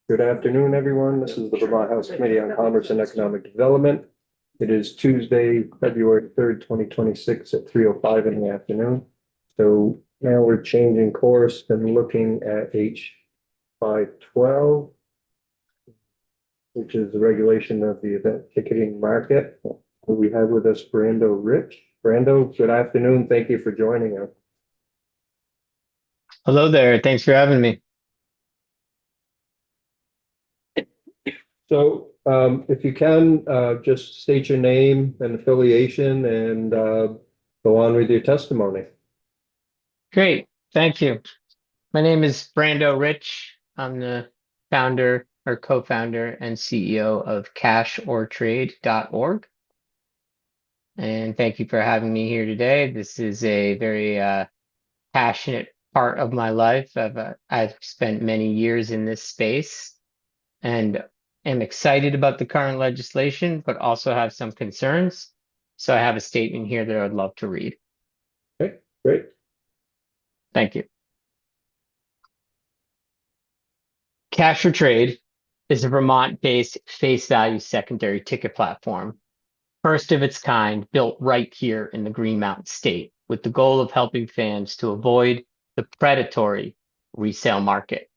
Good afternoon, everyone. This is the Vermont House Committee on Commerce and Economic Development. It is Tuesday, February 3rd, 2026 at 3:05 in the afternoon. So now we're changing course and looking at H 512, which is the regulation of the event ticketing market. We have with us Brando Rich. Brando, good afternoon. Thank you for joining us. Hello there. Thanks for having me. So if you can, just state your name and affiliation and go on with your testimony. Great. Thank you. My name is Brando Rich. I'm the founder or co-founder and CEO of cashortrade.org. And thank you for having me here today. This is a very passionate part of my life. I've spent many years in this space and am excited about the current legislation, but also have some concerns. So I have a statement here that I would love to read. Okay, great. Thank you. Cash or Trade is a Vermont-based face value secondary ticket platform, first of its kind, built right here in the Green Mountain State, with the goal of helping fans to avoid the predatory resale market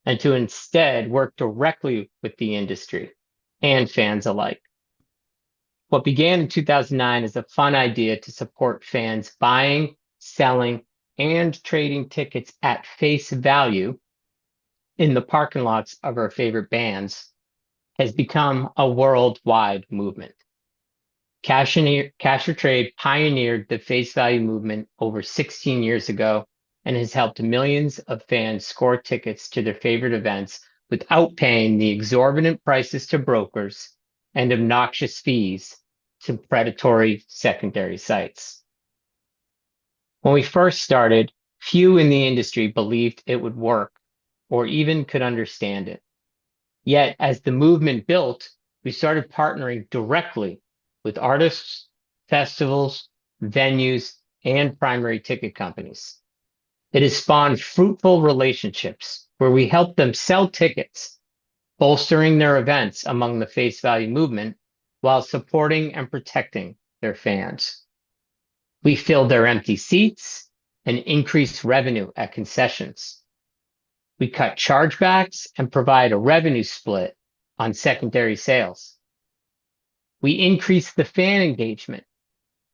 and to instead work directly with the industry and fans alike. What began in 2009 as a fun idea to support fans buying, selling, and trading tickets at face value in the parking lots of our favorite bands has become a worldwide movement. Cash or Trade pioneered the face value movement over 16 years ago and has helped millions of fans score tickets to their favorite events without paying the exorbitant prices to brokers and obnoxious fees to predatory secondary sites. When we first started, few in the industry believed it would work or even could understand it. Yet, as the movement built, we started partnering directly with artists, festivals, venues, and primary ticket companies. It has spawned fruitful relationships where we help them sell tickets, bolstering their events among the face value movement while supporting and protecting their fans. We fill their empty seats and increase revenue at concessions. We cut chargebacks and provide a revenue split on secondary sales. We increase the fan engagement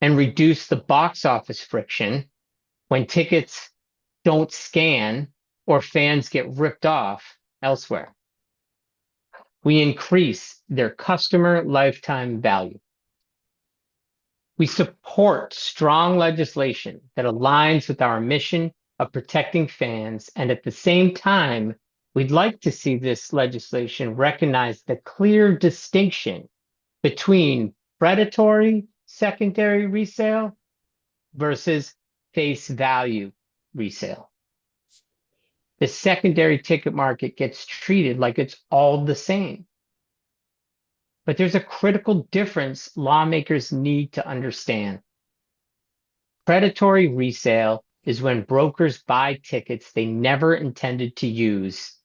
and reduce the box office friction when tickets don't scan or fans get ripped off elsewhere. We increase their customer lifetime value. We support strong legislation that aligns with our mission of protecting fans, and at the same time, we'd like to see this legislation recognize the clear distinction between predatory secondary resale versus face value resale. The secondary ticket market gets treated like it's all the same. But there's a critical difference lawmakers need to understand. Predatory resale is when brokers buy tickets they never intended to use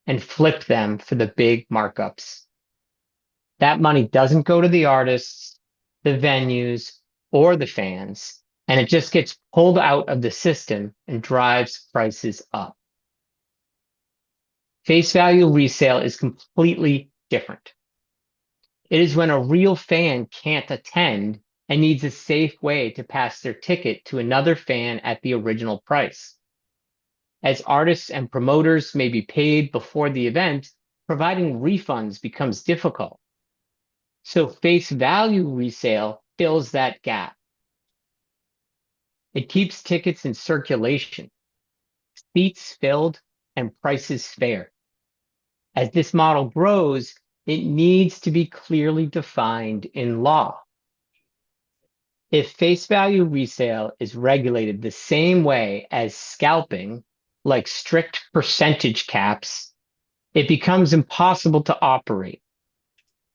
and flip them for the big markups. That money doesn't go to the artists, the venues, or the fans, and it just gets pulled out of the system and drives prices up. Face value resale is completely different. It is when a real fan can't attend and needs a safe way to pass their ticket to another fan at the original price. As artists and promoters may be paid before the event, providing refunds becomes difficult. So face value resale fills that gap. It keeps tickets in circulation, seats filled, and prices fair. As this model grows, it needs to be clearly defined in law. If face value resale is regulated the same way as scalping, like strict percentage caps, it becomes impossible to operate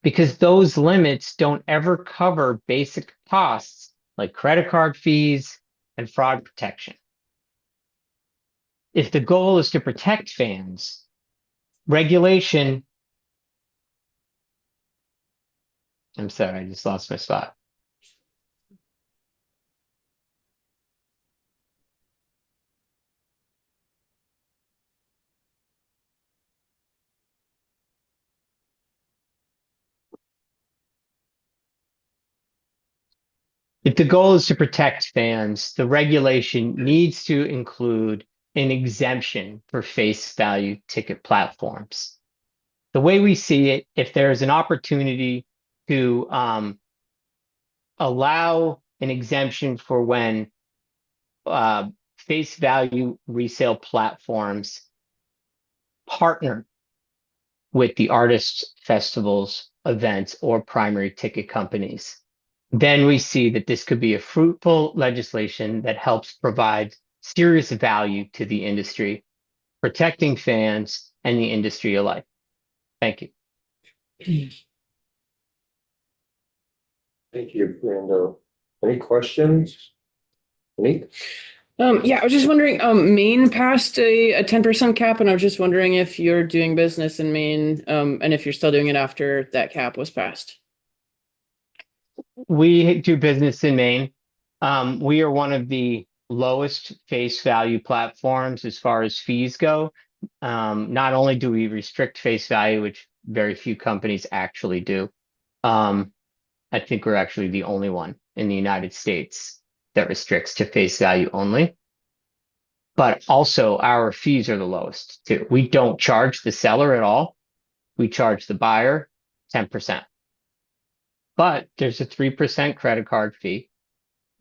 because those limits don't ever cover basic costs like credit card fees and fraud protection. If the goal is to protect fans, regulation. I'm sorry, I just lost my spot. If the goal is to protect fans, the regulation needs to include an exemption for face value ticket platforms. The way we see it, if there's an opportunity to allow an exemption for when face value resale platforms partner with the artists, festivals, events, or primary ticket companies, then we see that this could be a fruitful legislation that helps provide serious value to the industry, protecting fans and the industry alike. Thank you. Thank you, Brando. Any questions? Monique? Yeah, I was just wondering, Maine passed a 10% cap, and I was just wondering if you're doing business in Maine, and if you're still doing it after that cap was passed. We do business in Maine. We are one of the lowest face value platforms as far as fees go. Not only do we restrict face value, which very few companies actually do. I think we're actually the only one in the United States that restricts to face value only. But also our fees are the lowest too. We don't charge the seller at all. We charge the buyer 10%. But there's a 3% credit card fee.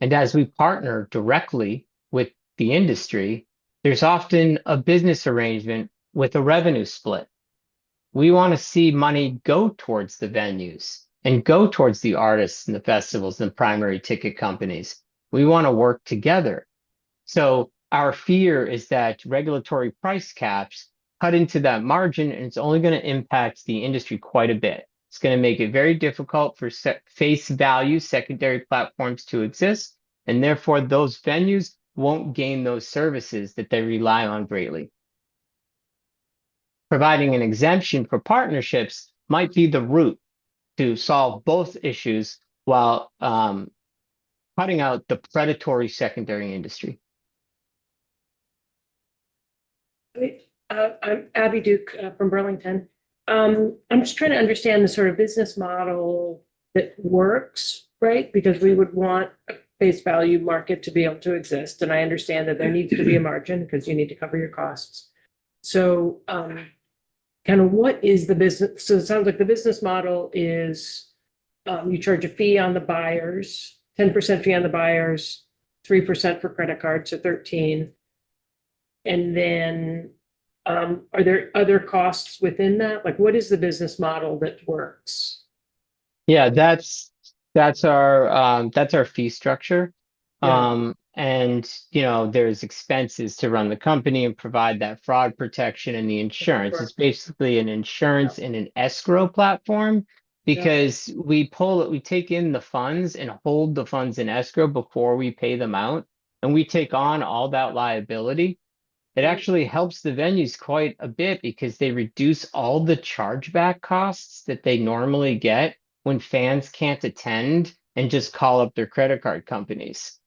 And as we partner directly with the industry, there's often a business arrangement with a revenue split. We want to see money go towards the venues and go towards the artists and the festivals and primary ticket companies. We want to work together. So our fear is that regulatory price caps cut into that margin, and it's only going to impact the industry quite a bit. It's going to make it very difficult for face value secondary platforms to exist, and therefore those venues won't gain those services that they rely on greatly. Providing an exemption for partnerships might be the route to solve both issues while cutting out the predatory secondary industry. I'm Abby Duke from Burlington. I'm just trying to understand the sort of business model that works, right? Because we would want a face value market to be able to exist. And I understand that there needs to be a margin because you need to cover your costs. So kind of what is the business? So it sounds like the business model is you charge a fee on the buyers, 10% fee on the buyers, 3% for credit cards, so 13. And then are there other costs within that? Like, what is the business model that works? Yeah, that's our fee structure. Yeah. And there's expenses to run the company and provide that fraud protection and the insurance. Sure. It's basically an insurance and an escrow platform because we take in the funds and hold the funds in escrow before we pay them out, and we take on all that liability. It actually helps the venues quite a bit because they reduce all the chargeback costs that they normally get when fans can't attend and just call up their credit card companies.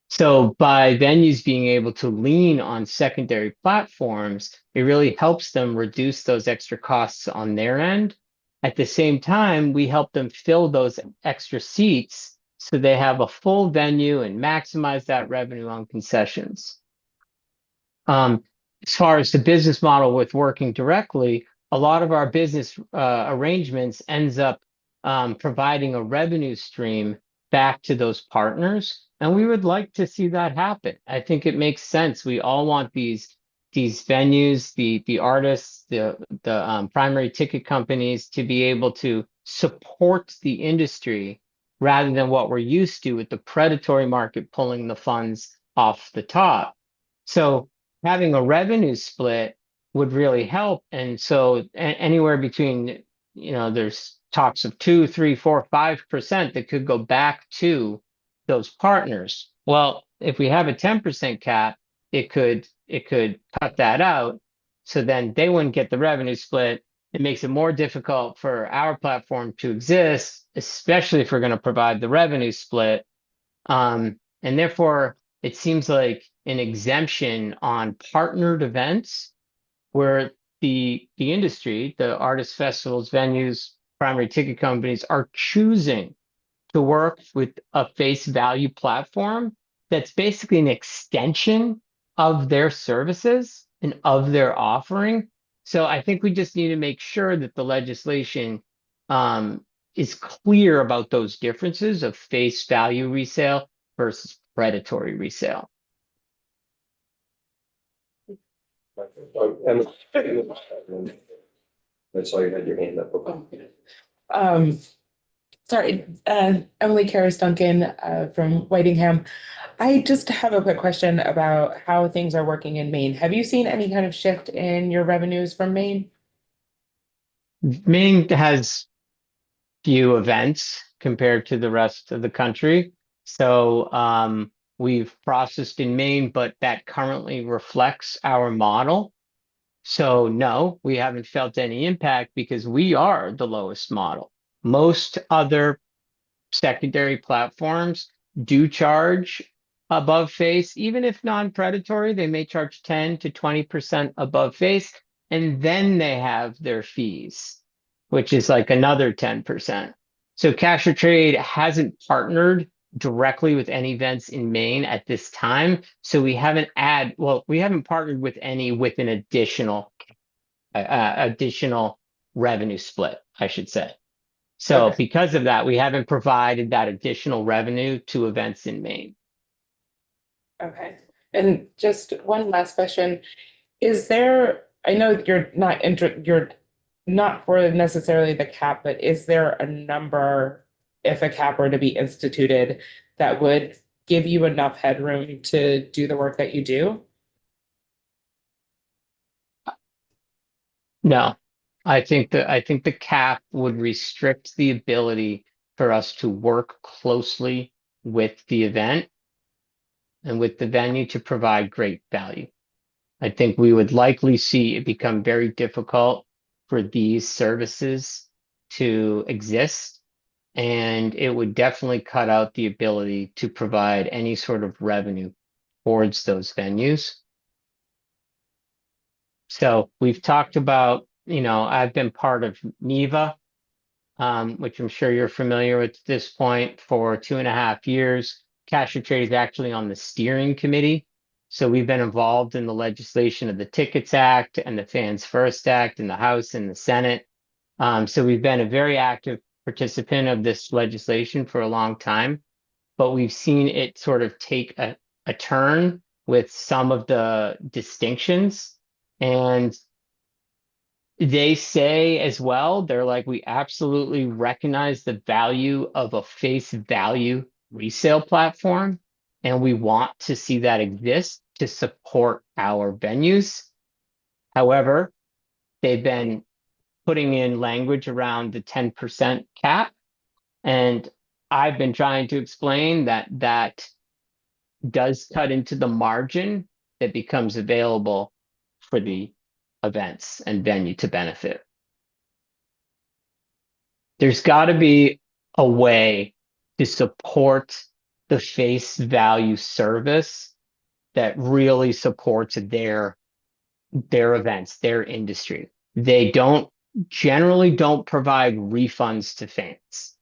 So by venues being able to lean on secondary platforms, it really helps them reduce those extra costs on their end. At the same time, we help them fill those extra seats so they have a full venue and maximize that revenue on concessions. As far as the business model with working directly, a lot of our business arrangements ends up providing a revenue stream back to those partners, and we would like to see that happen. I think it makes sense. We all want these venues, the artists, the primary ticket companies to be able to support the industry rather than what we're used to with the predatory market pulling the funds off the top. So having a revenue split would really help. And so anywhere between, there's talks of 2, 3, 4, 5% that could go back to those partners. Well, if we have a 10% cap, it could cut that out. So then they wouldn't get the revenue split. It makes it more difficult for our platform to exist, especially if we're going to provide the revenue split. And therefore, it seems like an exemption on partnered events where the industry, the artists, festivals, venues, primary ticket companies are choosing to work with a face value platform that's basically an extension of their services and of their offering. So I think we just need to make sure that the legislation is clear about those differences of face value resale versus predatory resale. Emma, I saw you had your hand up. Um, sorry, Emily Karras Duncan, from Whitingham. I just have a quick question about how things are working in Maine. Have you seen any kind of shift in your revenues from Maine? Maine has few events compared to the rest of the country. So we've processed in Maine, but that currently reflects our model. So no, we haven't felt any impact because we are the lowest model. Most other secondary platforms do charge above face, even if non-predatory, they may charge 10 to 20% above face, and then they have their fees, which is like another 10%. So Cash or Trade hasn't partnered directly with any events in Maine at this time. So we haven't partnered with any with an additional revenue split, I should say. So Okay. because of that, we haven't provided that additional revenue to events in Maine. Okay, and just one last question. Is there, I know you're not for necessarily the cap, but is there a number, if a cap were to be instituted, that would give you enough headroom to do the work that you do? No, I think the cap would restrict the ability for us to work closely with the event and with the venue to provide great value. I think we would likely see it become very difficult for these services to exist. And it would definitely cut out the ability to provide any sort of revenue towards those venues. So we've talked about, I've been part of NEVA, which I'm sure you're familiar with at this point, for 2.5 years. Cash or Trade is actually on the steering committee. So we've been involved in the legislation of the Tickets Act and the Fans First Act in the House and the Senate. So we've been a very active participant of this legislation for a long time, but we've seen it sort of take a turn with some of the distinctions. And they say as well, they're like, we absolutely recognize the value of a face value resale platform, and we want to see that exist to support our venues. However, they've been putting in language around the 10% cap, and I've been trying to explain that that does cut into the margin that becomes available for the events and venue to benefit. There's got to be a way to support the face value service that really supports their events, their industry. They generally don't provide refunds to fans.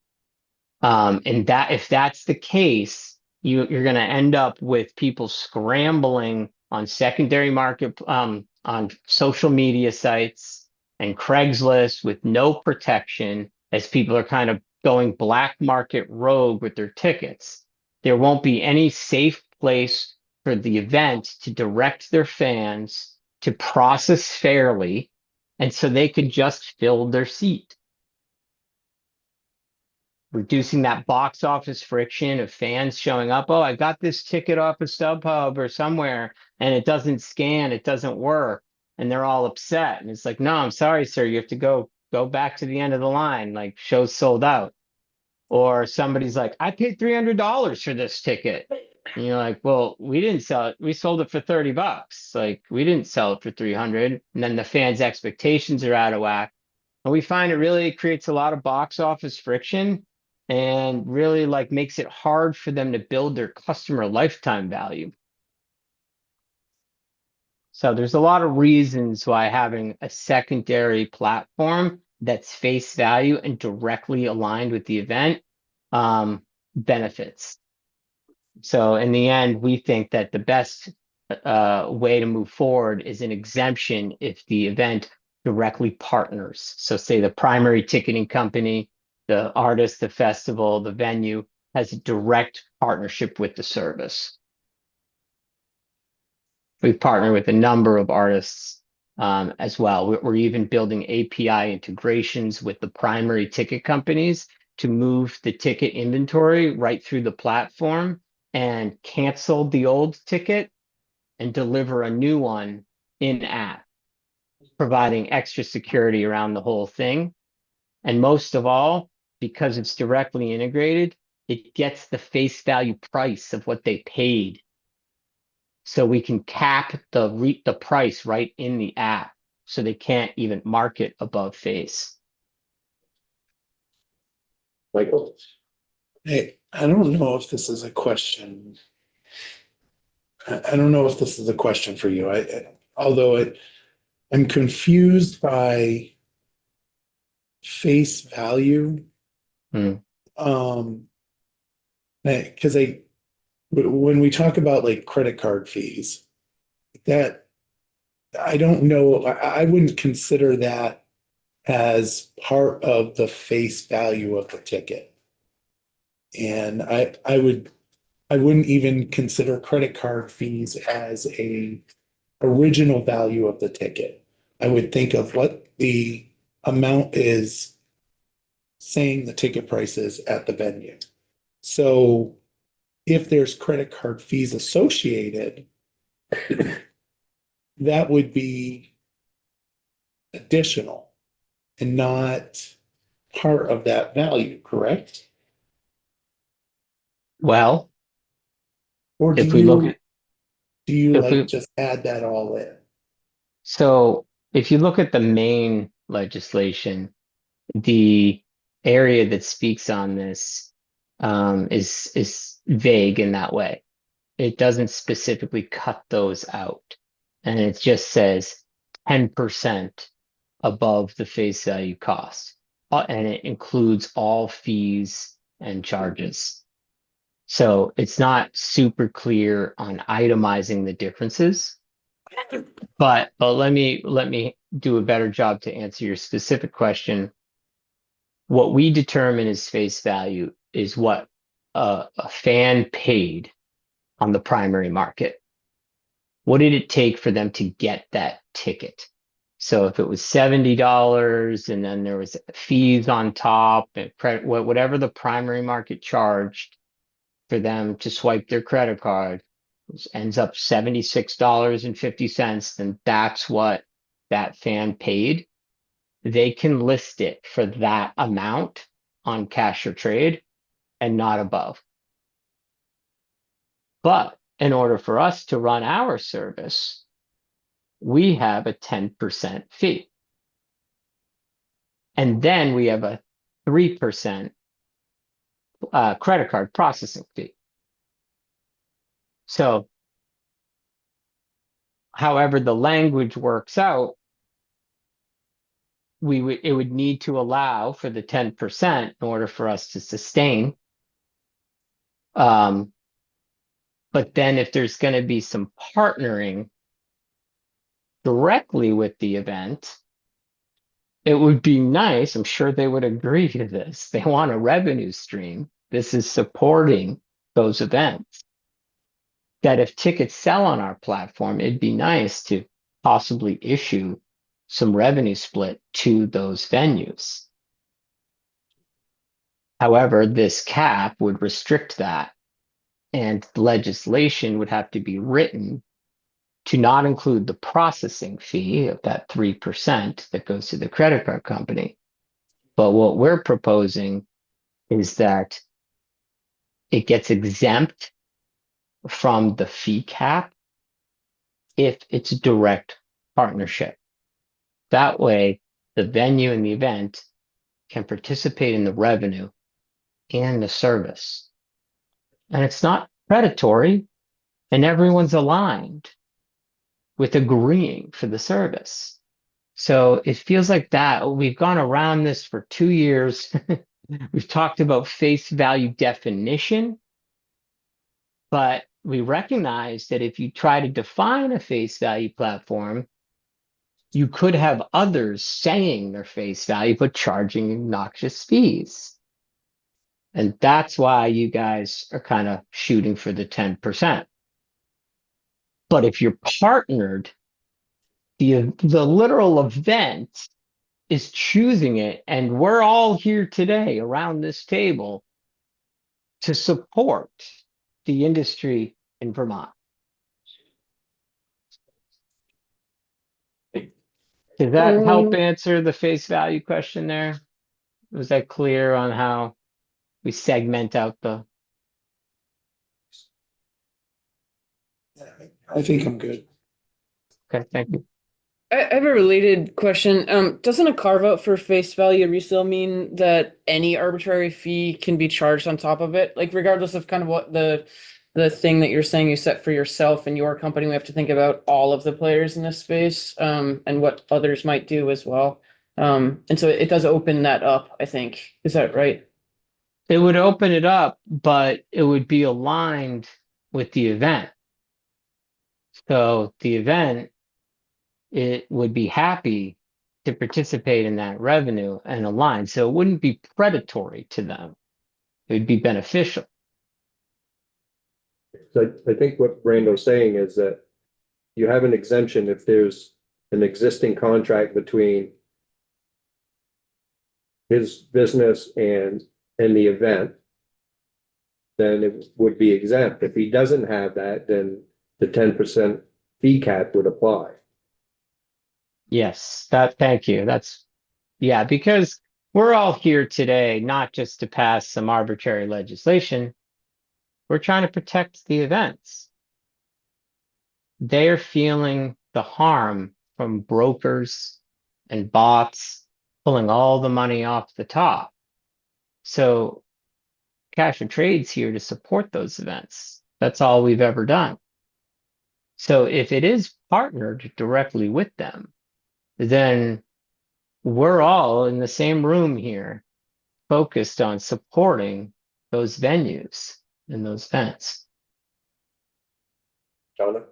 And that if that's the case, you're going to end up with people scrambling on secondary market, on social media sites and Craigslist with no protection, as people are kind of going black market rogue with their tickets. There won't be any safe place for the event to direct their fans to process fairly, and so they could just fill their seat. Reducing that box office friction of fans showing up. Oh, I got this ticket off of StubHub or somewhere and it doesn't scan, it doesn't work. And they're all upset. And it's like, no, I'm sorry, sir. You have to go back to the end of the line. Like, show's sold out. Or somebody's like, I paid $300 for this ticket. And you're like, well, we didn't sell it. We sold it for $30. Like, we didn't sell it for 300. And then the fans' expectations are out of whack. And we find it really creates a lot of box office friction and really like makes it hard for them to build their customer lifetime value. So there's a lot of reasons why having a secondary platform that's face value and directly aligned with the event benefits. So in the end, we think that the best way to move forward is an exemption if the event directly partners. So say the primary ticketing company, the artist, the festival, the venue has a direct partnership with the service. We partner with a number of artists as well. We're even building API integrations with the primary ticket companies to move the ticket inventory right through the platform and cancel the old ticket and deliver a new one in app, providing extra security around the whole thing. And most of all, because it's directly integrated, it gets the face value price of what they paid. So we can cap the price right in the app, so they can't even market above face. Michael? Hey, I don't know if this is a question. I don't know if this is a question for you. I'm confused by face value. Hmm. Because when we talk about like credit card fees, that I don't know, I wouldn't consider that as part of the face value of the ticket. And I wouldn't even consider credit card fees as a original value of the ticket. I would think of what the amount is saying the ticket price is at the venue. So if there's credit card fees associated, that would be additional and not part of that value, correct? Well, Or if we look at do you if like we just add that all in? so if you look at the main legislation, the area that speaks on this is vague in that way. It doesn't specifically cut those out, and it just says 10% above the face value cost, and it includes all fees and charges. So it's not super clear on itemizing the differences. But let me do a better job to answer your specific question. What we determine as face value is what a fan paid on the primary market. What did it take for them to get that ticket? So if it was $70 and then there was fees on top and credit, whatever the primary market charged for them to swipe their credit card, ends up $76.50, then that's what that fan paid. They can list it for that amount on Cash or Trade and not above. But in order for us to run our service, we have a 10% fee. And then we have a 3% credit card processing fee. So however the language works out, it would need to allow for the 10% in order for us to sustain. But then if there's going to be some partnering directly with the event, it would be nice. I'm sure they would agree to this. They want a revenue stream. This is supporting those events. That if tickets sell on our platform, it'd be nice to possibly issue some revenue split to those venues. However, this cap would restrict that, and legislation would have to be written to not include the processing fee of that 3% that goes to the credit card company. But what we're proposing is that it gets exempt from the fee cap if it's a direct partnership. That way, the venue and the event can participate in the revenue and the service. And it's not predatory, and everyone's aligned with agreeing for the service. So it feels like that. We've gone around this for 2 years. We've talked about face value definition, but we recognize that if you try to define a face value platform, you could have others saying their face value, but charging obnoxious fees. And that's why you guys are kind of shooting for the 10%. But if you're partnered, the literal event is choosing it. And we're all here today around this table to support the industry in Vermont. Does that help answer the face value question there? Was that clear on how we segment out the? I think I'm good. Okay, thank you. I have a related question. Doesn't a carve out for face value resale mean that any arbitrary fee can be charged on top of it? Like regardless of kind of what the thing that you're saying you set for yourself and your company, we have to think about all of the players in this space, and what others might do as well. And so it does open that up, I think. Is that right? It would open it up, but it would be aligned with the event. So the event, it would be happy to participate in that revenue and align. So it wouldn't be predatory to them. It would be beneficial. So I think what Brando's saying is that you have an exemption if there's an existing contract between his business and the event, then it would be exempt. If he doesn't have that, then the 10% fee cap would apply. Yes, thank you. Yeah, because we're all here today, not just to pass some arbitrary legislation. We're trying to protect the events. They're feeling the harm from brokers and bots pulling all the money off the top. So Cash and Trade's here to support those events. That's all we've ever done. So if it is partnered directly with them, then we're all in the same room here, focused on supporting those venues and those events. Donna?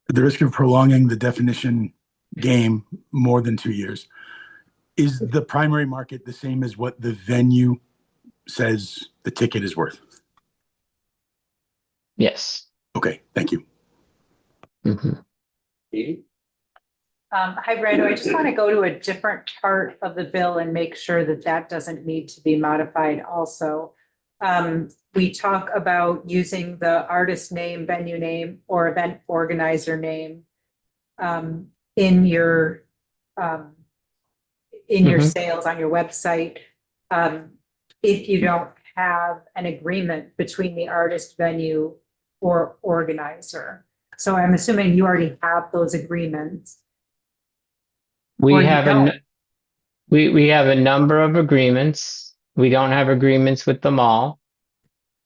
The risk of prolonging the definition game more than 2 years. Is the primary market the same as what the venue says the ticket is worth? Yes. Okay, thank you. Mhm. Edie? Hi, Brando. I just want to go to a different part of the bill and make sure that that doesn't need to be modified also. We talk about using the artist name, venue name, or event organizer name in your sales on your website. If you don't have an agreement between the artist, venue, or organizer. So I'm assuming you already have those agreements. We Or you have don't. we have a number of agreements. We don't have agreements with them all.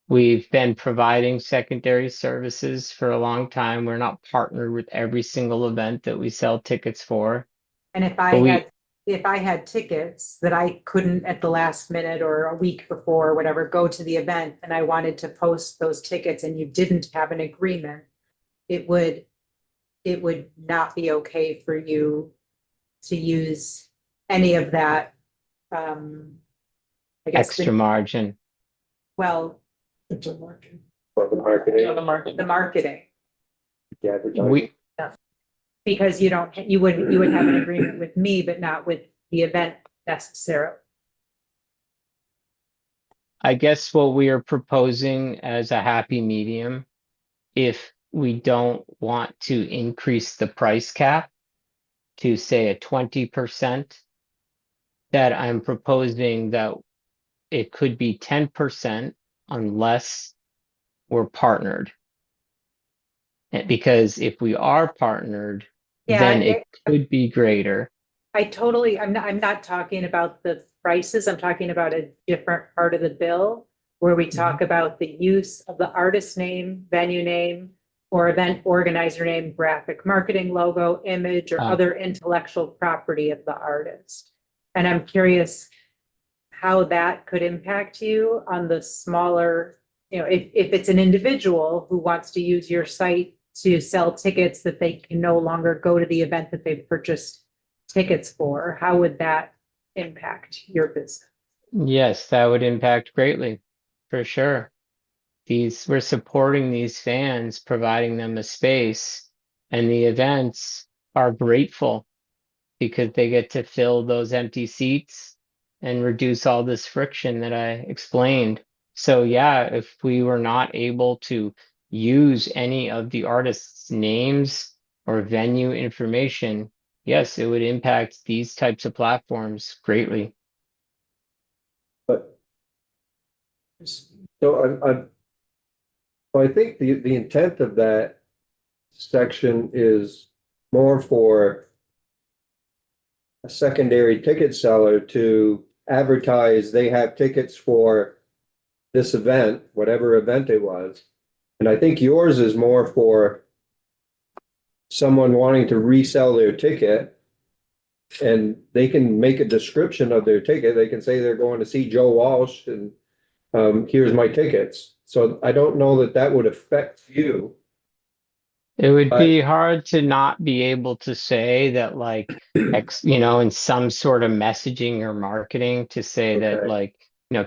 We've been providing secondary services for a long time. We're not partnered with every single event that we sell tickets for. And if I had tickets that I couldn't at the last minute or a week before or whatever, go to the event and I wanted to post those tickets and you didn't have an agreement, it would not be okay for you to use any of that, I guess. Extra margin. Well, For the marketing, the marketing, the advertising. We because you would have an agreement with me, but not with the event necessarily. I guess what we are proposing as a happy medium, if we don't want to increase the price cap to say a 20%, that I'm proposing that it could be 10% unless we're partnered. Because if we are partnered, Yeah, then it could be greater. I'm not talking about the prices. I'm talking about a different part of the bill where we talk about the use of the artist name, venue name, or event organizer name, graphic marketing logo, image, or Ah. other intellectual property of the artist. And I'm curious how that could impact you on the smaller, if it's an individual who wants to use your site to sell tickets that they can no longer go to the event that they've purchased tickets for, how would that impact your business? Yes, that would impact greatly, for sure. We're supporting these fans, providing them a space, and the events are grateful because they get to fill those empty seats and reduce all this friction that I explained. So yeah, if we were not able to use any of the artists' names or venue information, yes, it would impact these types of platforms greatly. But so I think the intent of that section is more for a secondary ticket seller to advertise they have tickets for this event, whatever event it was. And I think yours is more for someone wanting to resell their ticket, and they can make a description of their ticket. They can say they're going to see Joe Walsh and here's my tickets. So I don't know that that would affect you. It would But- be hard to not be able to say that, like, in some sort of messaging or marketing to say that, Okay. like,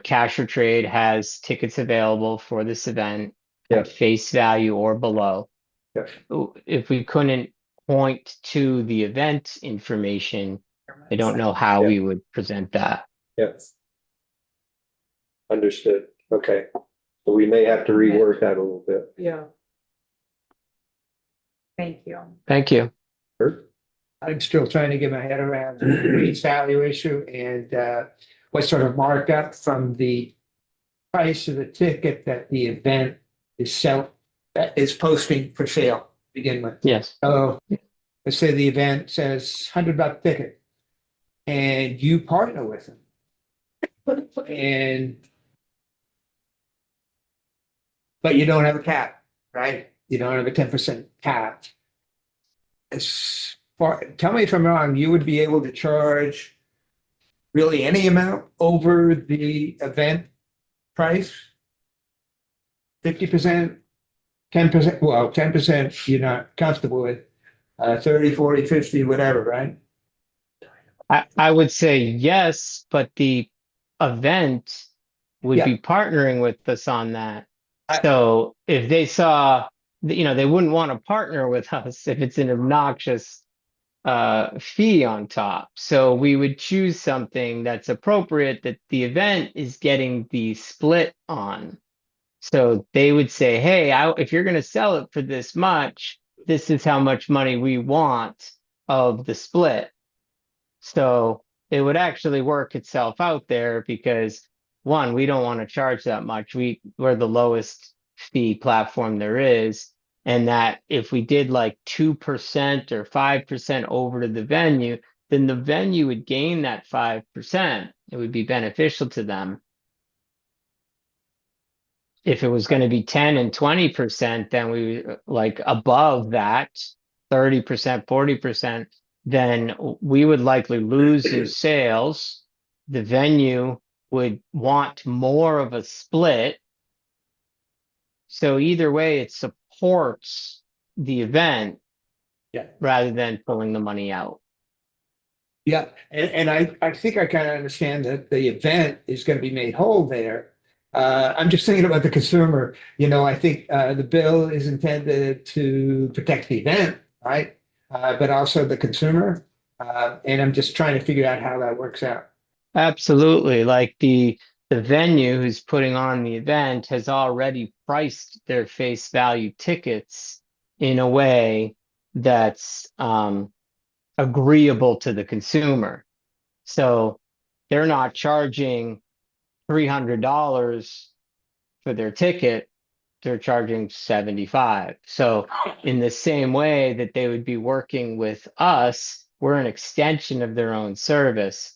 Cash or Trade has tickets available for this event Yeah. at face value or below. Yeah. If we couldn't point to the event information, I don't know how Yeah. we would present that. Yes. Understood. Okay. So we may have to rework that a little bit. Yeah. Thank you. Thank you. Kurt? I'm still trying to get my head around the face value issue and what sort of markup from the price of the ticket that the event is posting for sale to begin with. Yes. So let's say the event says $100 ticket and you partner with them. But you don't have a cap, right? You don't have a 10% cap. Tell me if I'm wrong, you would be able to charge really any amount over the event price? 50%, 10%, well, 10% you're not comfortable with, 30, 40, 50, whatever, right? I would say yes, but the event would Yeah. be partnering with us on that. I- So if they saw, they wouldn't want to partner with us if it's an obnoxious fee on top. So we would choose something that's appropriate that the event is getting the split on. So they would say, hey, if you're going to sell it for this much, this is how much money we want of the split. So it would actually work itself out there because, one, we don't want to charge that much. We're the lowest fee platform there is. And that if we did like 2% or 5% over to the venue, then the venue would gain that 5%. It would be beneficial to them. If it was going to be 10 and 20%, then we like above that 30%, 40%, then we would likely lose in sales. The venue would want more of a split. So either way, it supports the event rather than pulling the money out. Yeah, and I think I kind of understand that the event is going to be made whole there. I'm just thinking about the consumer. I think the bill is intended to protect the event, right? But also the consumer. And I'm just trying to figure out how that works out. Absolutely. Like the venue who's putting on the event has already priced their face value tickets in a way that's agreeable to the consumer. So they're not charging $300 for their ticket. they're charging 75. So in the same way that they would be working with us, we're an extension of their own service.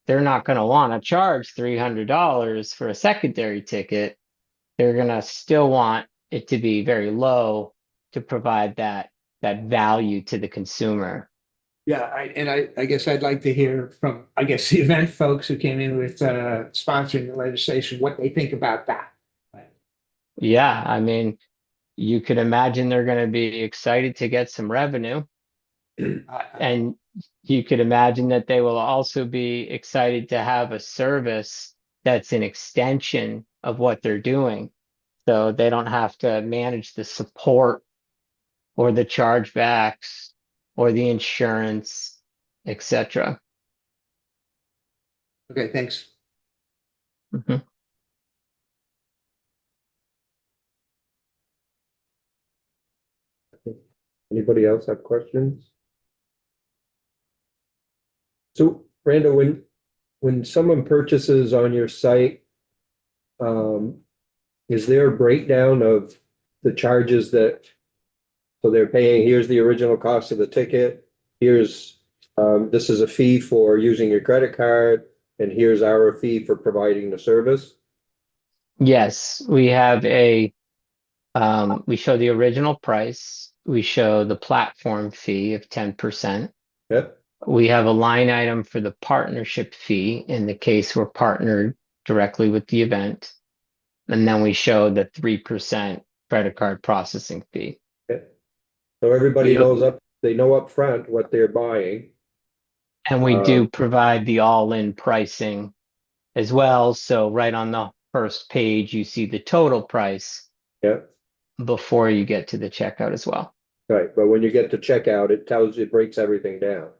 They're not going to want to charge $300 for a secondary ticket. They're going to still want it to be very low to provide that value to the consumer. Yeah, I guess I'd like to hear from, I guess, the event folks who came in with sponsoring the legislation, what they think about that. Yeah, I mean, you could imagine they're going to be excited to get some revenue. And you could imagine that they will also be excited to have a service that's an extension of what they're doing. So they don't have to manage the support or the chargebacks or the insurance, etc. Okay, thanks. Mhm. Anybody else have questions? So, Randall, when someone purchases on your site, is there a breakdown of the charges that, so they're paying, here's the original cost of the ticket, here's, this is a fee for using your credit card, and here's our fee for providing the service? Yes, we have we show the original price, we show the platform fee of 10%. Yep, We have a line item for the partnership fee in the case we're partnered directly with the event. And then we show the 3% credit card processing fee. so everybody Yep. knows they know upfront what they're buying. And we do provide the all-in pricing as well. So right on the first page, you see the total price Yeah, before you get to the checkout as well. right, but when you get to checkout, it breaks everything down.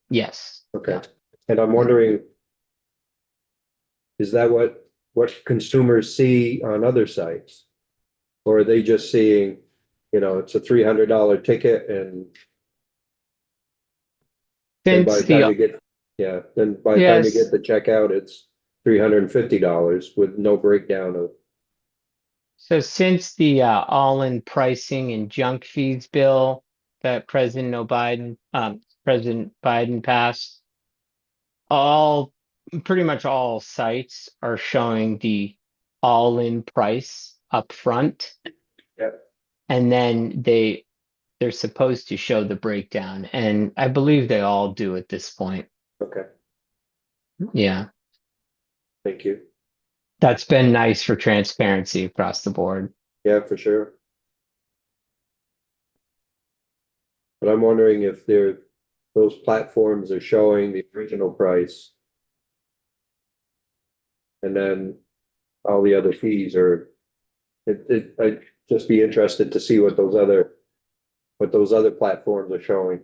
Yes. Okay, Yeah. and I'm wondering, is that what consumers see on other sites? Or are they just seeing, it's a $300 ticket and then by Since the time the you get, then by the time you yes, get the checkout, it's $350 with no breakdown of, so since the all-in pricing and junk fees bill that President Biden passed, pretty much all sites are showing the all-in price up front. Yep. And then they're supposed to show the breakdown, and I believe they all do at this point. okay, Yeah, thank you. that's been nice for transparency across the board. Yeah, for sure. But I'm wondering if those platforms are showing the original price. And then all the other fees are, I'd just be interested to see what those other platforms are showing.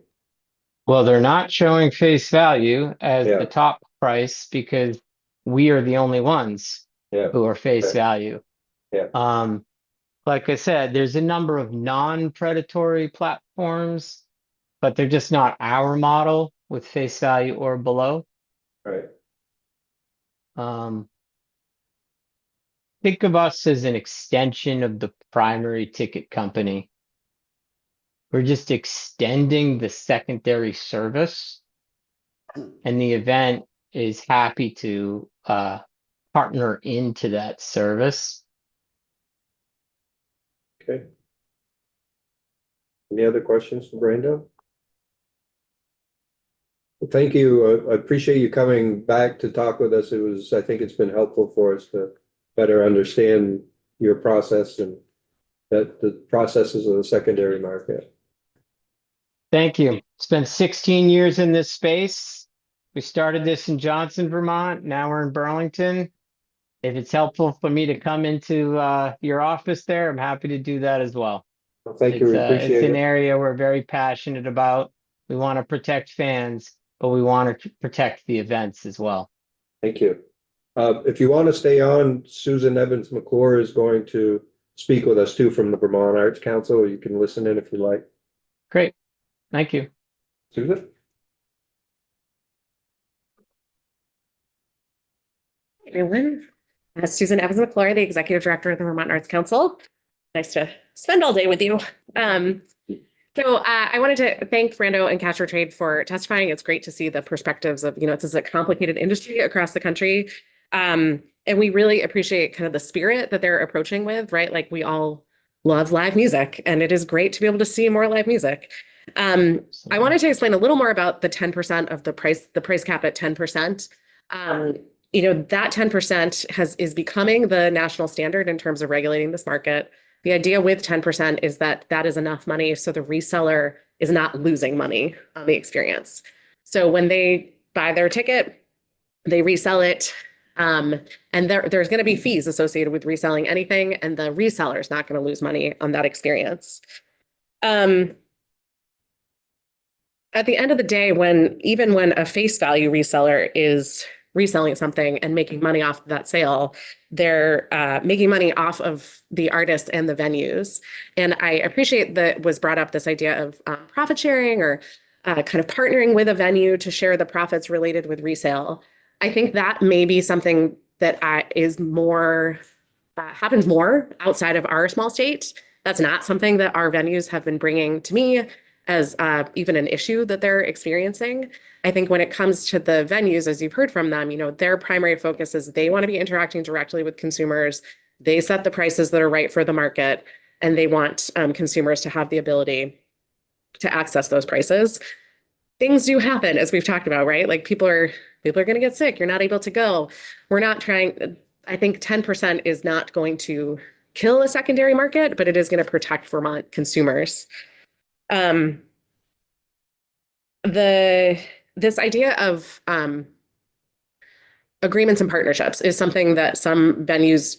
Well, they're not showing face value as Yeah. the top price because we are the only ones Yeah, who are face Okay. value. Yeah. Like I said, there's a number of non-predatory platforms, but they're just not our model with face value or below. right, Think of us as an extension of the primary ticket company. We're just extending the secondary service, and the event is happy to partner into that service. okay. Any other questions for Brando? Well, thank you. I appreciate you coming back to talk with us. I think it's been helpful for us to better understand your process and that the processes of the secondary market. Thank you. Spent 16 years in this space. We started this in Johnson, Vermont. Now we're in Burlington. If it's helpful for me to come into your office there, I'm happy to do that as well. Well, thank you. We It's appreciate an it. area we're very passionate about. We want to protect fans, but we want to protect the events as well. Thank you. If you want to stay on, Susan Evans McClure is going to speak with us too from the Vermont Arts Council. You can listen in if you like. Great. Thank you. Susan? Everyone. Susan Evans McClure, the Executive Director of the Vermont Arts Council. Nice to spend all day with you. I wanted to thank Brando and Cash or Trade for testifying. It's great to see the perspectives of, this is a complicated industry across the country. And we really appreciate kind of the spirit that they're approaching with, right? Like we all love live music, and it is great to be able to see more live music. I wanted to explain a little more about the 10% of the price cap at 10%. That 10% is becoming the national standard in terms of regulating this market. The idea with 10% is that that is enough money so the reseller is not losing money on the experience. So when they buy their ticket, they resell it, and there's going to be fees associated with reselling anything, and the reseller is not going to lose money on that experience. At the end of the day, even when a face value reseller is reselling something and making money off of that sale, they're making money off of the artists and the venues. And I appreciate that was brought up this idea of profit sharing or kind of partnering with a venue to share the profits related with resale. I think that may be something that is more happens more outside of our small state. That's not something that our venues have been bringing to me as even an issue that they're experiencing. I think when it comes to the venues, as you've heard from them, their primary focus is they want to be interacting directly with consumers. They set the prices that are right for the market, and they want consumers to have the ability to access those prices. Things do happen, as we've talked about, right? Like people are going to get sick. You're not able to go. We're not trying. I think 10% is not going to kill a secondary market, but it is going to protect Vermont consumers. This idea of agreements and partnerships is something that some venues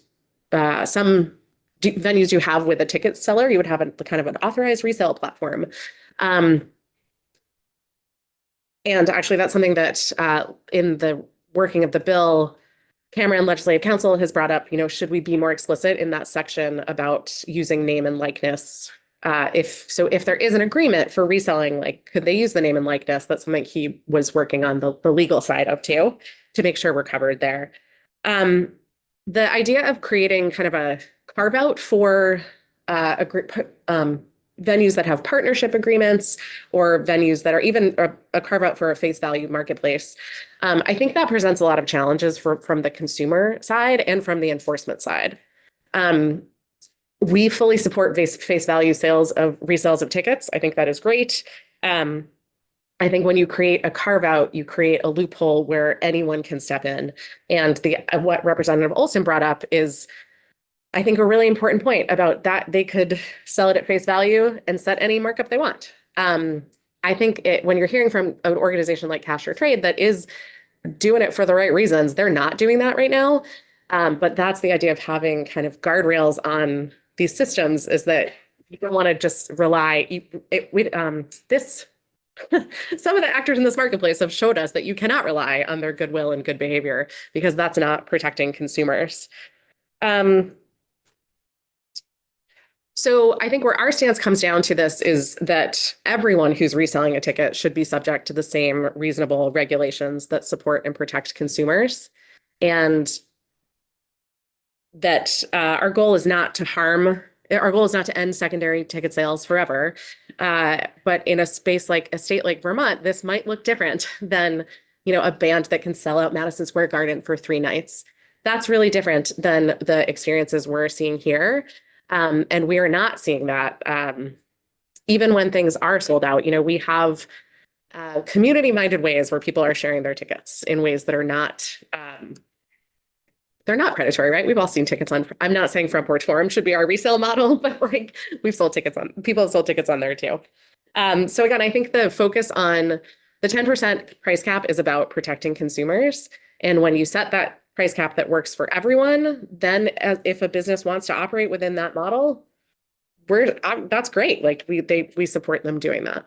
do have with a ticket seller. You would have kind of an authorized resale platform. And actually, that's something that in the working of the bill, Cameron Legislative Council has brought up, should we be more explicit in that section about using name and likeness? If there is an agreement for reselling, like, could they use the name and likeness? That's something he was working on the legal side of too, to make sure we're covered there. The idea of creating kind of a carve out for venues that have partnership agreements or venues that are even a carve out for a face value marketplace. I think that presents a lot of challenges from the consumer side and from the enforcement side. We fully support face value resales of tickets. I think that is great. I think when you create a carve out, you create a loophole where anyone can step in. And what Representative Olson brought up is, I think, a really important point about that. They could sell it at face value and set any markup they want. I think when you're hearing from an organization like Cash or Trade that is doing it for the right reasons, they're not doing that right now. But that's the idea of having kind of guardrails on these systems, is that you don't want to just rely. Some of the actors in this marketplace have showed us that you cannot rely on their goodwill and good behavior, because that's not protecting consumers. So I think where our stance comes down to this is that everyone who's reselling a ticket should be subject to the same reasonable regulations that support and protect consumers. And that our goal is not to end secondary ticket sales forever. But in a state like Vermont, this might look different than, a band that can sell out Madison Square Garden for 3 nights. That's really different than the experiences we're seeing here. And we are not seeing that. Even when things are sold out, we have community-minded ways where people are sharing their tickets in ways that are not they're not predatory, right? We've all seen tickets on, I'm not saying Front Porch Forum should be our resale model, but like people have sold tickets on there too. So again, I think the focus on the 10% price cap is about protecting consumers. And when you set that price cap that works for everyone, then if a business wants to operate within that model, that's great. Like we support them doing that.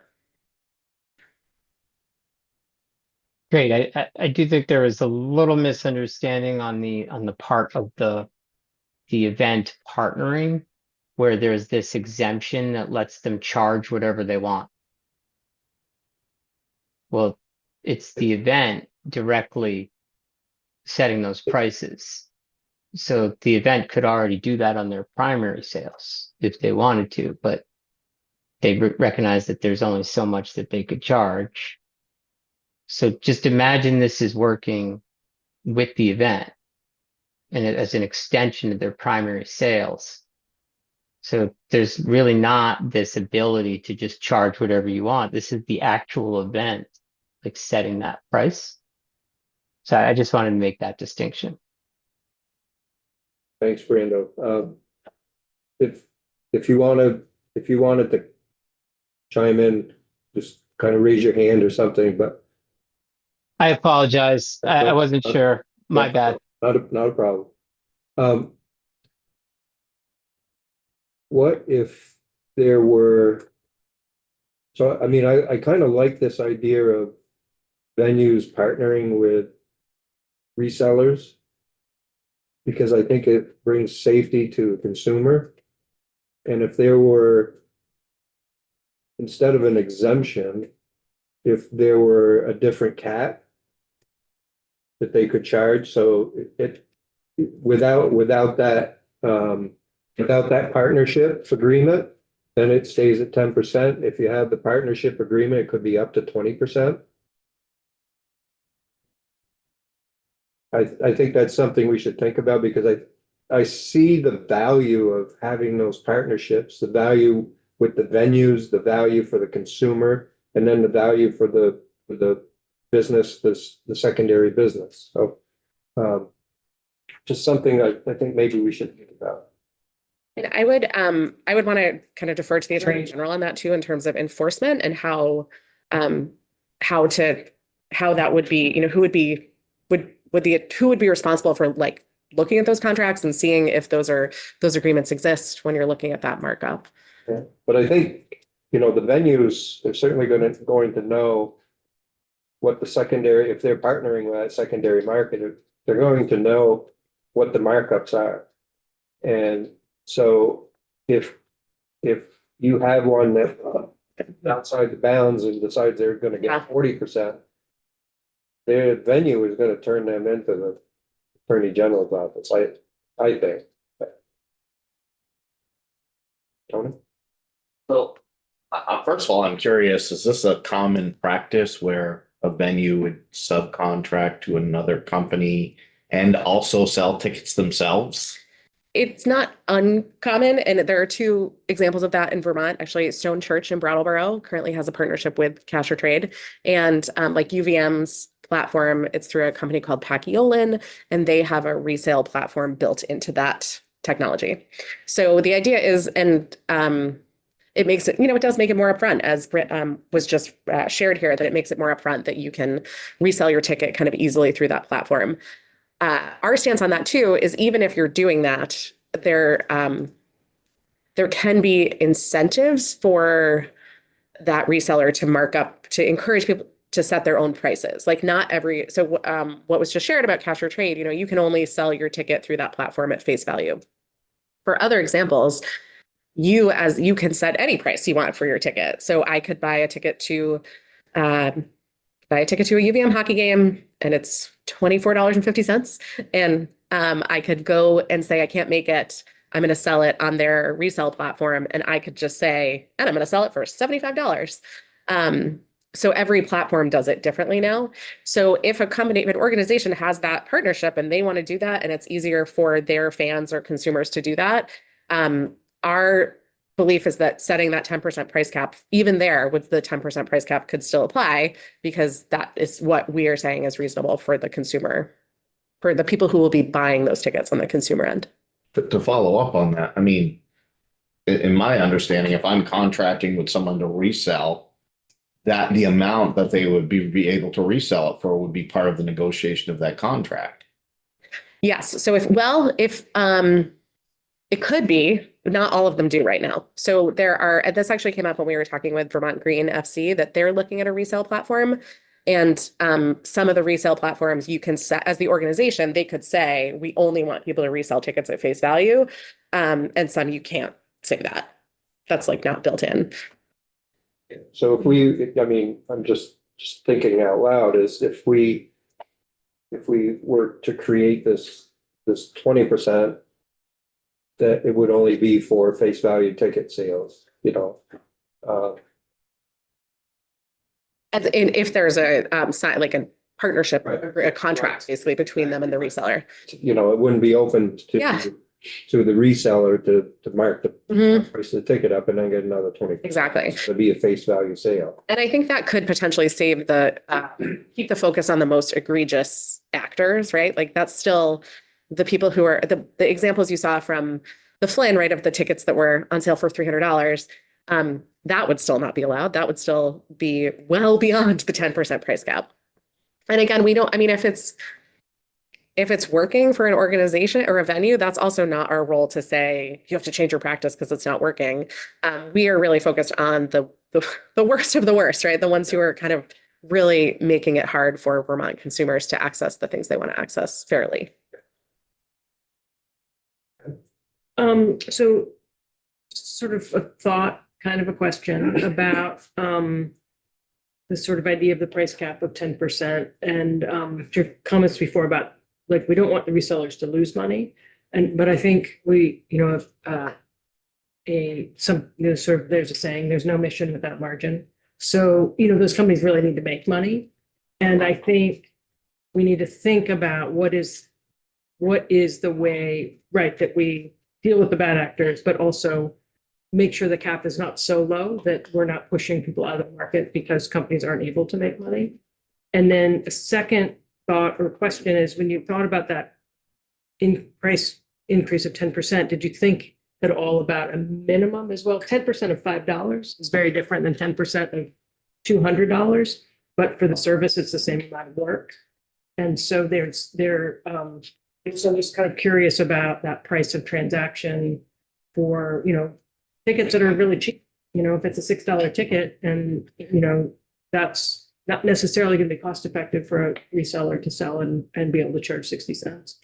Great. I do think there was a little misunderstanding on the part of the event partnering, where there's this exemption that lets them charge whatever they want. Well, it's the event directly setting those prices. So the event could already do that on their primary sales if they wanted to, but they recognize that there's only so much that they could charge. So just imagine this is working with the event and as an extension of their primary sales. So there's really not this ability to just charge whatever you want. This is the actual event, like setting that price. So I just wanted to make that distinction. Thanks, Brando. If you wanted to chime in, just kind of raise your hand or something, but I apologize. I wasn't sure. My bad. not a problem. What if there were, so I mean, I kind of like this idea of venues partnering with resellers because I think it brings safety to the consumer. And if there were, instead of an exemption, if there were a different cap that they could charge, so it without that partnership agreement, then it stays at 10%. If you have the partnership agreement, it could be up to 20%. I think that's something we should think about because I see the value of having those partnerships, the value with the venues, the value for the consumer, and then the value for the business, the secondary business. So just something I think maybe we should think about. And I would want to kind of defer to the Attorney General on that too, in terms of enforcement and how that would be, you know, who would be responsible for like looking at those contracts and seeing if those agreements exist when you're looking at that markup. Yeah. But I think, you know, the venues, they're certainly going to know what the secondary, if they're partnering with that secondary market, they're going to know what the markups are. And so if you have one that outside the bounds and decides they're going to get 40%, their venue is going to turn them into the Attorney General's office. I think. Tony? Well, first of all, I'm curious, is this a common practice where a venue would subcontract to another company and also sell tickets themselves? It's not uncommon, and there are two examples of that in Vermont. Actually, Stone Church in Brattleboro currently has a partnership with Cash or Trade, and like UVM's platform, it's through a company called Paciolan, and they have a resale platform built into that technology. So the idea is, and it makes it, you know, it does make it more upfront, as was just shared here, that it makes it more upfront that you can resell your ticket kind of easily through that platform. Our stance on that too is even if you're doing that, there can be incentives for that reseller to mark up, to encourage people to set their own prices. Like not every, so what was just shared about Cash or Trade, you know, you can only sell your ticket through that platform at face value. For other examples, you can set any price you want for your ticket. So I could buy a ticket to a UVM hockey game and it's $24.50. And I could go and say, I can't make it. I'm going to sell it on their resale platform. And I could just say, and I'm going to sell it for $75. So every platform does it differently now. So if an organization has that partnership and they want to do that, and it's easier for their fans or consumers to do that, our belief is that setting that 10% price cap, even there with the 10% price cap, could still apply, because that is what we are saying is reasonable for the consumer, for the people who will be buying those tickets on the consumer end. To follow up on that, I mean, in my understanding, if I'm contracting with someone to resell, that the amount that they would be able to resell it for would be part of the negotiation of that contract. Yes. So if it could be, not all of them do right now. So there are, and this actually came up when we were talking with Vermont Green FC, that they're looking at a resale platform. And some of the resale platforms you can set as the organization, they could say, we only want people to resell tickets at face value. And some you can't say that. That's like not built in. So if we, I mean, I'm just thinking out loud, is if we were to create this this 20%, that it would only be for face value ticket sales, you know. And if there's a like a partnership, Right. a contract basically between them and the reseller. You know, it wouldn't be open Yeah. to the reseller to mark the Mhm. price of the ticket up and then get another 20. Exactly. To be a face value sale. And I think that could potentially save keep the focus on the most egregious actors, right? Like that's still the people who are the examples you saw from the Flynn, right, of the tickets that were on sale for $300. That would still not be allowed. That would still be well beyond the 10% price cap. And again, we don't, I mean, if it's working for an organization or a venue, that's also not our role to say you have to change your practice because it's not working. We are really focused on the worst of the worst, right? The ones who are kind of really making it hard for Vermont consumers to access the things they want to access fairly. So sort of a thought, kind of a question about the sort of idea of the price cap of 10% and your comments before about like we don't want the resellers to lose money. But I think we, you know, sort of there's a saying, there's no mission without margin. So, you know, those companies really need to make money. And I think we need to think about what is the way, right, that we deal with the bad actors, but also make sure the cap is not so low that we're not pushing people out of the market because companies aren't able to make money. And then a second thought or question is when you thought about that price increase of 10%, did you think at all about a minimum as well? 10% of $5 is very different than 10% of $200, but for the service, it's the same amount of work. And so so I'm just kind of curious about that price of transaction for, you know, tickets that are really cheap. You know, if it's a $6 ticket and, you know, that's not necessarily going to be cost effective for a reseller to sell and be able to charge 60 cents.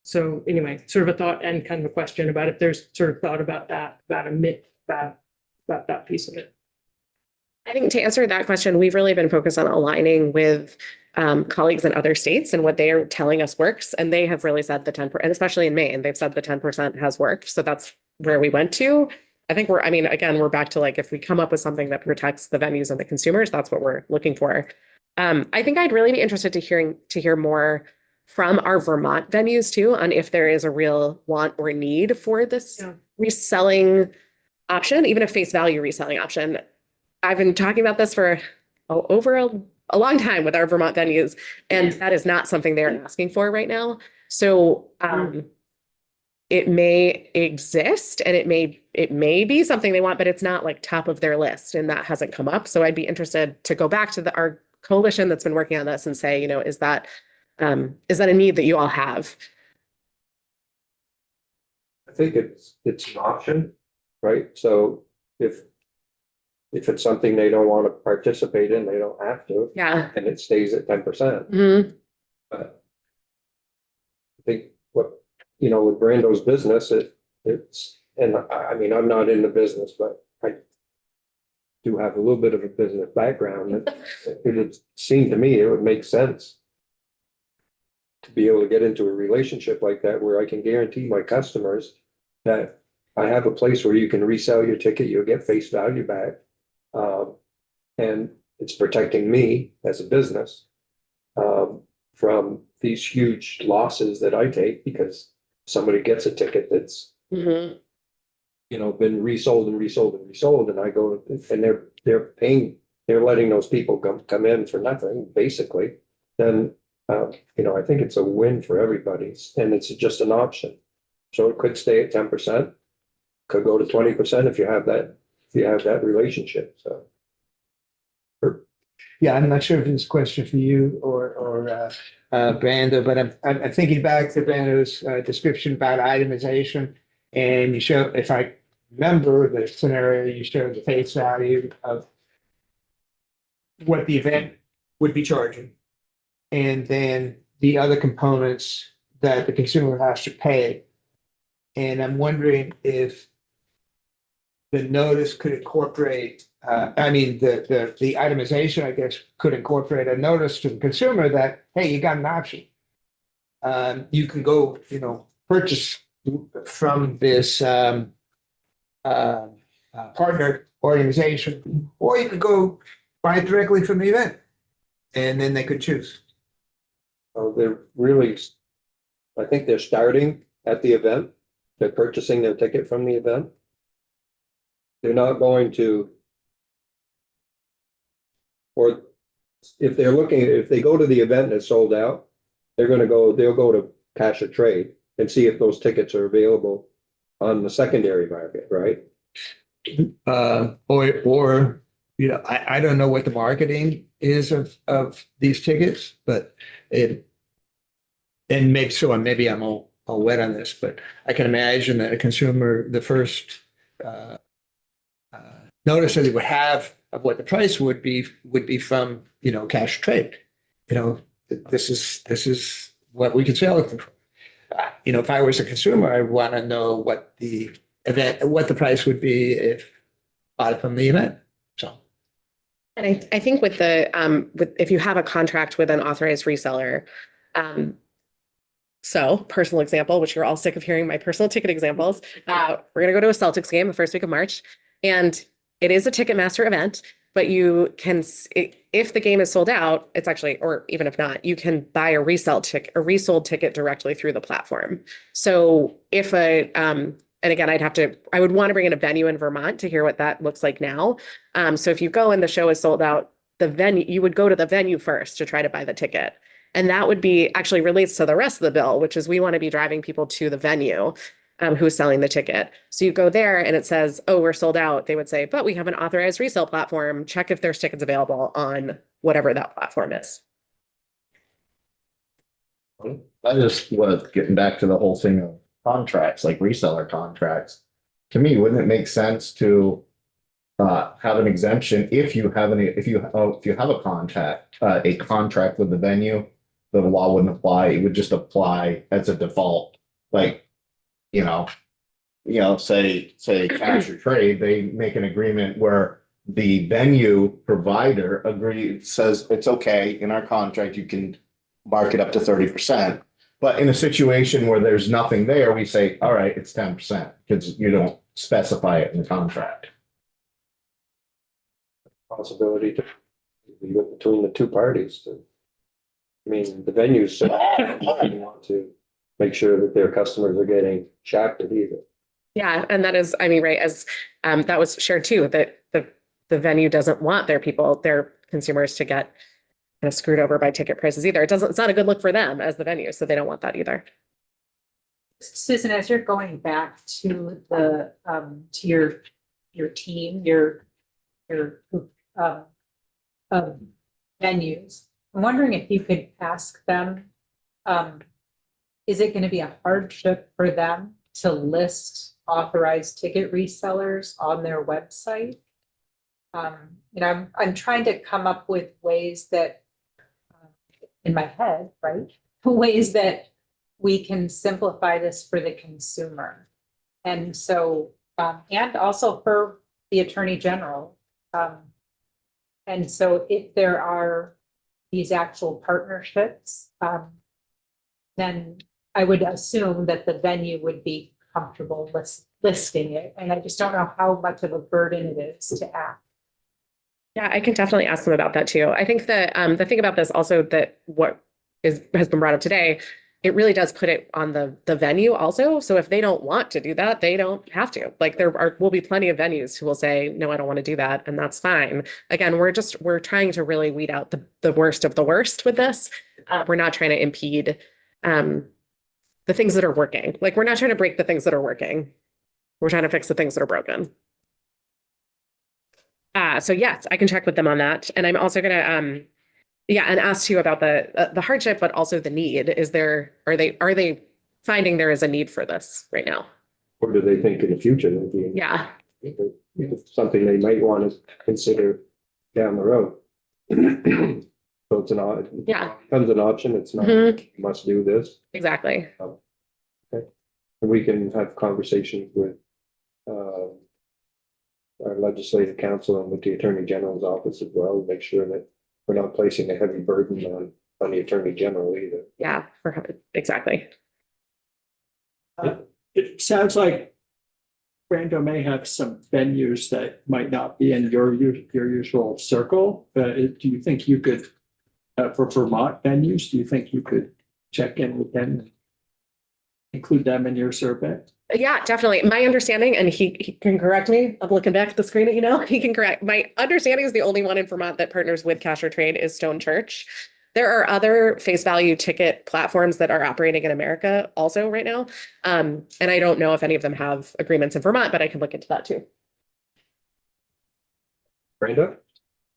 So anyway, sort of a thought and kind of a question about if there's sort of thought about that, about that piece of it. I think to answer that question, we've really been focused on aligning with colleagues in other states and what they are telling us works. And they have really said the 10%, and especially in Maine, they've said the 10% has worked. So that's where we went to. I think again, we're back to like, if we come up with something that protects the venues and the consumers, that's what we're looking for. I think I'd really be interested to hear more from our Vermont venues too, on if there is a real want or need for this reselling option, even a face value reselling option. I've been talking about this for over a long time with our Vermont venues, and that is not something they're asking for right now. So it may exist and it may be something they want, but it's not like top of their list, and that hasn't come up. So I'd be interested to go back to our coalition that's been working on this and say, you know, is that a need that you all have? I think it's an option, right? So if it's something they don't want to participate in, they don't have to. Yeah. And it stays at 10%. Mhm. But I think with Brando's business, and I mean, I'm not in the business, but I do have a little bit of a business background. It would seem to me, it would make sense to be able to get into a relationship like that where I can guarantee my customers that I have a place where you can resell your ticket, you'll get face value back. And it's protecting me as a business from these huge losses that I take because somebody gets a ticket that's been resold and resold and resold, and I go and they're letting those people come in for nothing, basically. Then I think it's a win for everybody, and it's just an option. So it could stay at 10%, could go to 20% if you have that relationship. So. Yeah, I'm not sure if this is a question for you or Brando, but I'm thinking back to Brando's description about itemization, and you show, if I remember the scenario, you showed the face value of what the event would be charging, and then the other components that the consumer has to pay. And I'm wondering if the notice could incorporate, the itemization, I guess, could incorporate a notice to the consumer that, hey, you got an option. you can go, purchase from this partner organization, or you could go buy it directly from the event. And then they could choose. Oh, they're really, I think they're starting at the event. They're purchasing their ticket from the event. They're not going to. Or if they're looking, if they go to the event and it's sold out, they'll go to Cash or Trade and see if those tickets are available on the secondary market, right? Or, I don't know what the marketing is of these tickets, but and maybe I'm all wet on this, but I can imagine that a consumer, the first notice that they would have of what the price would be from, Cash or Trade. This is what we can sell it for. If I was a consumer, I want to know what the price would be if bought from the event. So. And I think with if you have a contract with an authorized reseller, so personal example, which you're all sick of hearing my personal ticket examples, we're going to go to a Celtics game the first week of March, and it is a Ticketmaster event, but you can, if the game is sold out, it's actually, or even if not, you can buy a resold ticket directly through the platform. So if and again, I would want to bring in a venue in Vermont to hear what that looks like now. So if you go and the show is sold out, you would go to the venue first to try to buy the ticket. And that would be actually relates to the rest of the bill, which is we want to be driving people to the venue who's selling the ticket. So you go there and it says, oh, we're sold out. They would say, but we have an authorized resale platform. Check if there's tickets available on whatever that platform is. I just was getting back to the whole thing of contracts, like reseller contracts. To me, wouldn't it make sense to have an exemption if you have a contract with the venue, the law wouldn't apply. It would just apply as a default. Like, say Cash or Trade, they make an agreement where the venue provider says it's okay in our contract, you can mark it up to 30%. But in a situation where there's nothing there, we say, all right, it's 10% because you don't specify it in the contract. Possibility to between the two parties. The venues want to make sure that their customers are getting shafted either. Yeah, and that is, right, as that was shared too, that the venue doesn't want their consumers to get kind of screwed over by ticket prices either. It's not a good look for them as the venue, so they don't want that either. Susan, as you're going back to the to your team, your venues, I'm wondering if you could ask them, is it going to be a hardship for them to list authorized ticket resellers on their website? I'm trying to come up with ways that, in my head, right? Ways that we can simplify this for the consumer. And so, and also for the Attorney General. And so if there are these actual partnerships, then I would assume that the venue would be comfortable listing it. And I just don't know how much of a burden it is to act. Yeah, I can definitely ask them about that too. I think that the thing about this also that has been brought up today, it really does put it on the venue also. So if they don't want to do that, they don't have to. Like will be plenty of venues who will say, no, I don't want to do that. And that's fine. Again, we're trying to really weed out the worst of the worst with this. We're not trying to impede the things that are working. Like we're not trying to break the things that are working. We're trying to fix the things that are broken. So yes, I can check with them on that. And I'm also going to, and ask you about the hardship, but also the need. Are they finding there is a need for this right now? Or do they think in the future there'll be something they might want to consider down the road? So it's becomes an option. It's not you must do this. Exactly. Okay. And we can have conversations with our legislative council and with the Attorney General's office as well, make sure that we're not placing a heavy burden on the Attorney General either. Yeah, exactly. It sounds like Brando may have some venues that might not be in your usual circle. Do you think you could, for Vermont venues, do you think you could check in with them, and include them in your survey? Yeah, definitely. My understanding, and he can correct me, I'm looking back at the screen, he can correct. My understanding is the only one in Vermont that partners with Cash or Trade is Stone Church. There are other face value ticket platforms that are operating in America also right now. And I don't know if any of them have agreements in Vermont, but I can look into that too. Brenda?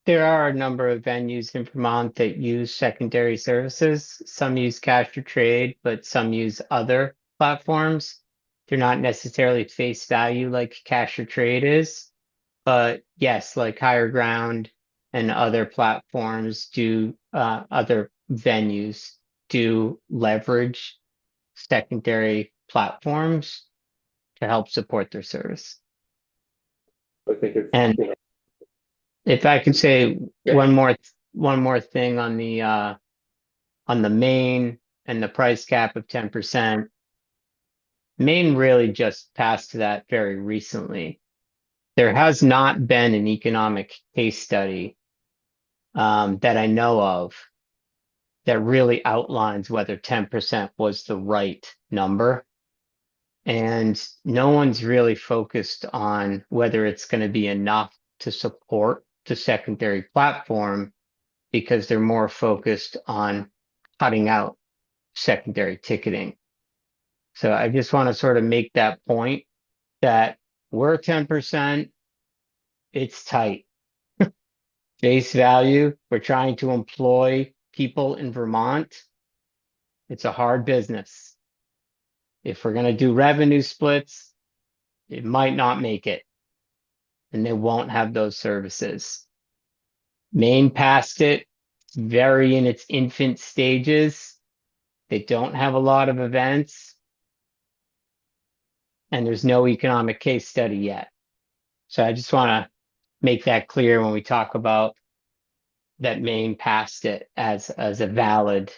There are a number of venues in Vermont that use secondary services. Some use Cash or Trade, but some use other platforms. They're not necessarily face value like Cash or Trade is, but yes, like Higher Ground and other platforms do, other venues do leverage secondary platforms to help support their service. I think if, And you know, if I could say Yeah. one more thing on the Maine and the price cap of 10%. Maine really just passed that very recently. There has not been an economic case study that I know of that really outlines whether 10% was the right number. And no one's really focused on whether it's going to be enough to support the secondary platform, because they're more focused on cutting out secondary ticketing. So I just want to sort of make that point that we're 10%, it's tight. Face value, we're trying to employ people in Vermont. It's a hard business. If we're going to do revenue splits, it might not make it, and they won't have those services. Maine passed it, it's very in its infant stages. They don't have a lot of events, and there's no economic case study yet. So I just want to make that clear when we talk about that Maine passed it as a valid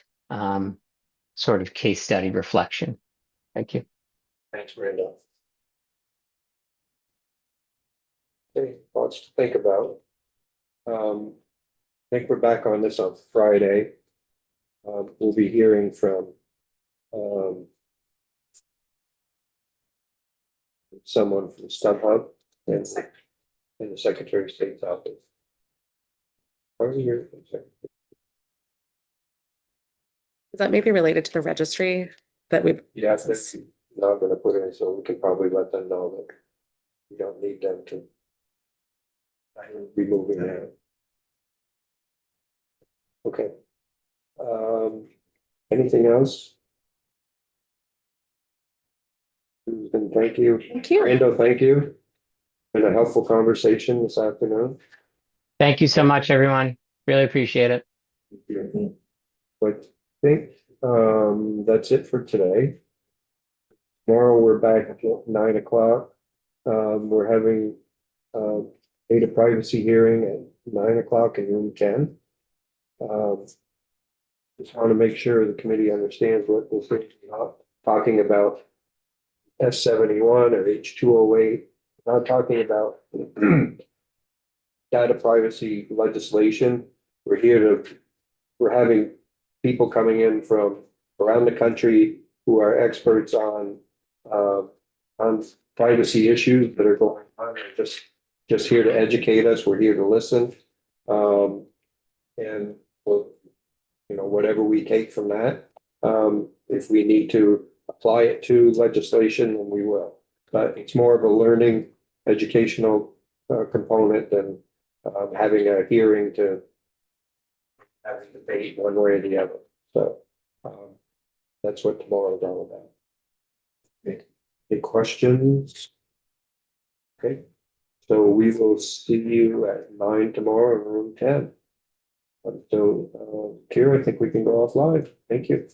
sort of case study reflection. Thank you. thanks, Brenda. Okay, lots to think about. I think we're back on this on Friday. We'll be hearing from someone from StubHub and the Secretary of State's office. Are we here? Is that maybe related to the registry that we? Yeah, that's not gonna put in, so we can probably let them know that we don't need them to be moving that. Okay. Anything else? Susan, thank you. Thank you. Brando, thank you. Been a helpful conversation this afternoon. Thank you so much, everyone. Really appreciate it. But I think that's it for today. Tomorrow we're back at 9 o'clock. We're having data privacy hearing at 9 o'clock in room 10. Just want to make sure the committee understands what this is not talking about. S71 or H208. Not talking about data privacy legislation. We're having people coming in from around the country who are experts on privacy issues that are going on. They're just here to educate us. We're here to listen. And we'll, whatever we take from that, if we need to apply it to legislation, then we will. But it's more of a learning, educational component than having a hearing to have a debate one way or the other. So that's what tomorrow is all about. Any questions? Okay, so we will see you at 9 tomorrow in room 10. So, Kira, I think we can go offline. Thank you.